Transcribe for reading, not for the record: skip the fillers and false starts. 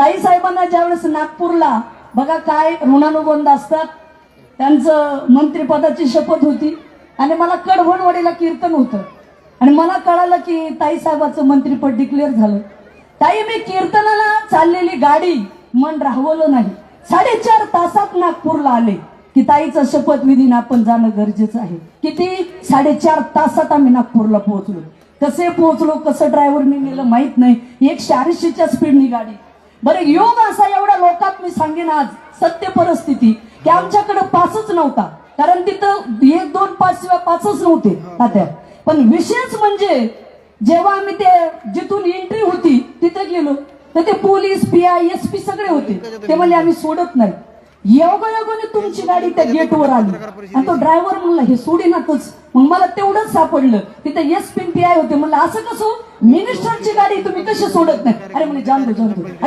ताई साहेबांना ज्यावेळेस नागपूरला बघा काय ऋणानुबंध असतात, त्यांचं मंत्रिपदाची शपथ होती आणि मला कडवणवाडीला कीर्तन होतं आणि मला कळालं की ताई साहेबाचं मंत्रिपद डिक्लेअर झालं. ताई मी कीर्तनाला चाललेली गाडी मन राहवलं नाही, 4.5 तासात नागपूरला आले की ताईचं शपथविधीने आपण जाणं गरजेचं आहे. किती 4.5 तासात आम्ही नागपूरला पोहोचलो. कसे पोहोचलो, कसं ड्रायव्हरने नेलं माहित नाही, 180च्या स्पीडनी गाडी. बरं योग असा एवढ्या लोकात मी सांगेन आज सत्य परिस्थिती की आमच्याकडे पासच नव्हता, कारण तिथं 1, 2, 5 शिवाय पासच नव्हते तात्या. पण विशेष म्हणजे जेव्हा आम्ही ते जिथून एंट्री होती तिथे गेलो तर ते पोलीस PI SP सगळे होते. ते म्हणजे आम्ही सोडत नाही. योगायोगाने तुमची गाडी त्या गेटवर आली आणि तो ड्रायव्हर म्हणला हे सोडीनातच. मग मला तेवढंच सापडलं, तिथे SP PI होते. म्हणलं असं कसं, मिनिस्टरची गाडी तुम्ही कशी सोडत नाही? अरे म्हणजे जाणतो